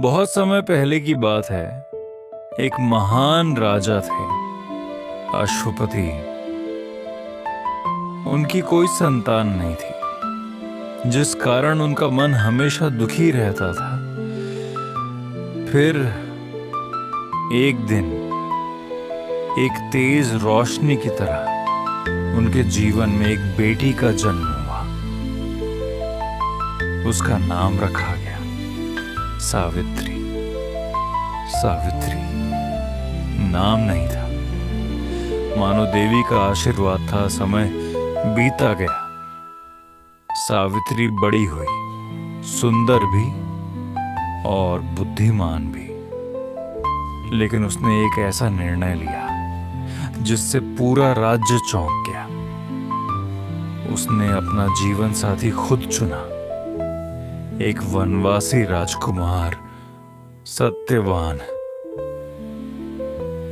बहुत समय पहले की बात है। एक महान राजा थे, अश्वपति। उनकी कोई संतान नहीं थी, जिस कारण उनका मन हमेशा दुखी रहता था। फिर एक दिन एक तेज रोशनी की तरह उनके जीवन में एक बेटी का जन्म हुआ। उसका नाम रखा गया सावित्री। सावित्री नाम नहीं था, मानो देवी का आशीर्वाद था। समय बीता गया, सावित्री बड़ी हुई, सुंदर भी और बुद्धिमान भी। लेकिन उसने एक ऐसा निर्णय लिया जिससे पूरा राज्य चौंक गया। उसने अपना जीवन साथी खुद चुना, एक वनवासी राजकुमार सत्यवान।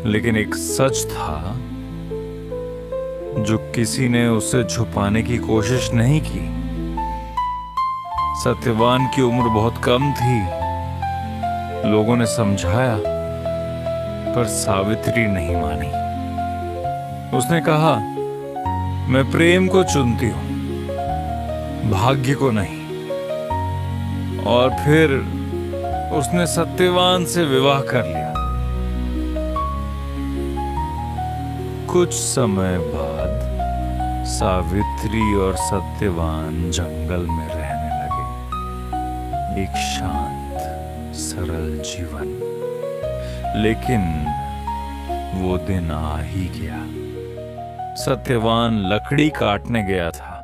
लेकिन एक सच था जो किसी ने उससे छुपाने की कोशिश नहीं की। सत्यवान की उम्र बहुत कम थी। लोगों ने समझाया, पर सावित्री नहीं मानी। उसने कहा, मैं प्रेम को चुनती हूं, भाग्य को नहीं। और फिर उसने सत्यवान से विवाह कर लिया। कुछ समय बाद सावित्री और सत्यवान जंगल में रहने लगे, एक शांत सरल जीवन। लेकिन वो दिन आ ही गया। सत्यवान लकड़ी काटने गया था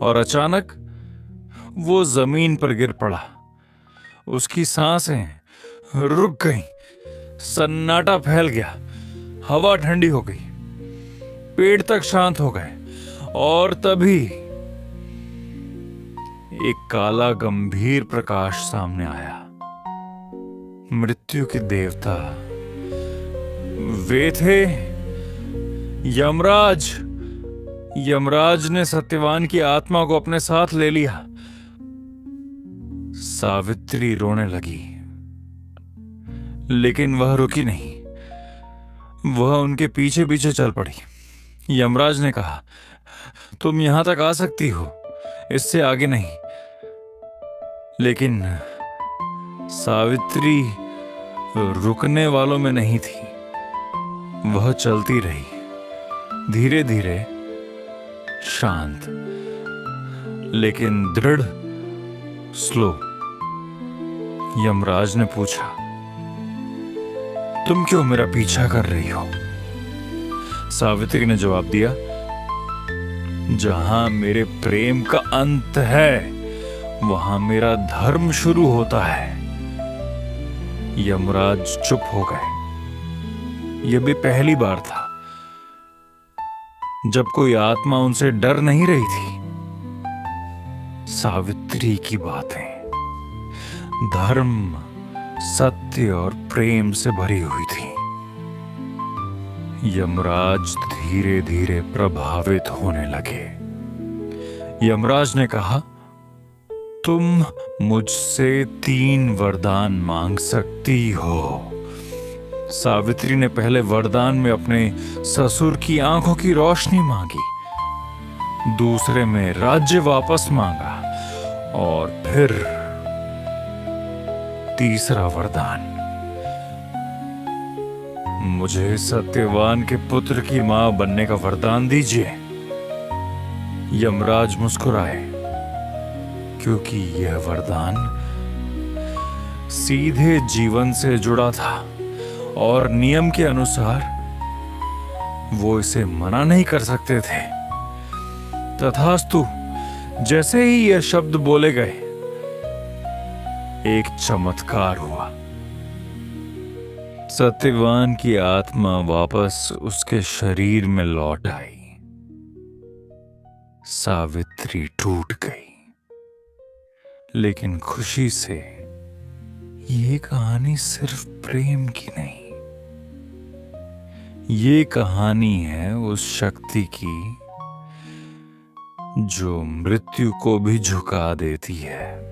और अचानक वो जमीन पर गिर पड़ा। उसकी सांसें रुक गईं, सन्नाटा फैल गया, हवा ठंडी हो गई, पेड़ तक शांत हो गए। और तभी एक काला गंभीर प्रकाश सामने आया। मृत्यु के देवता वे थे यमराज। यमराज ने सत्यवान की आत्मा को अपने साथ ले लिया। सावित्री रोने लगी, लेकिन वह रुकी नहीं। वह उनके पीछे पीछे चल पड़ी। यमराज ने कहा, तुम यहां तक आ सकती हो, इससे आगे नहीं। लेकिन सावित्री रुकने वालों में नहीं थी। वह चलती रही, धीरे धीरे, शांत लेकिन दृढ़, स्लो। यमराज ने पूछा, तुम क्यों मेरा पीछा कर रही हो? सावित्री ने जवाब दिया, जहां मेरे प्रेम का अंत है, वहां मेरा धर्म शुरू होता है। यमराज चुप हो गए। यह भी पहली बार था जब कोई आत्मा उनसे डर नहीं रही थी। सावित्री की बातें धर्म, सत्य और प्रेम से भरी हुई थी। यमराज धीरे धीरे प्रभावित होने लगे। यमराज ने कहा, तुम मुझसे 3 वरदान मांग सकती हो। सावित्री ने पहले वरदान में अपने ससुर की आंखों की रोशनी मांगी, दूसरे में राज्य वापस मांगा, और फिर तीसरा वरदान, मुझे सत्यवान के पुत्र की मां बनने का वरदान दीजिए। यमराज मुस्कुराए, क्योंकि यह वरदान सीधे जीवन से जुड़ा था और नियम के अनुसार वो इसे मना नहीं कर सकते थे। तथास्तु। जैसे ही यह शब्द बोले गए, एक चमत्कार हुआ। सत्यवान की आत्मा वापस उसके शरीर में लौट आई। सावित्री टूट गई, लेकिन खुशी से। ये कहानी सिर्फ प्रेम की नहीं, ये कहानी है उस शक्ति की जो मृत्यु को भी झुका देती है।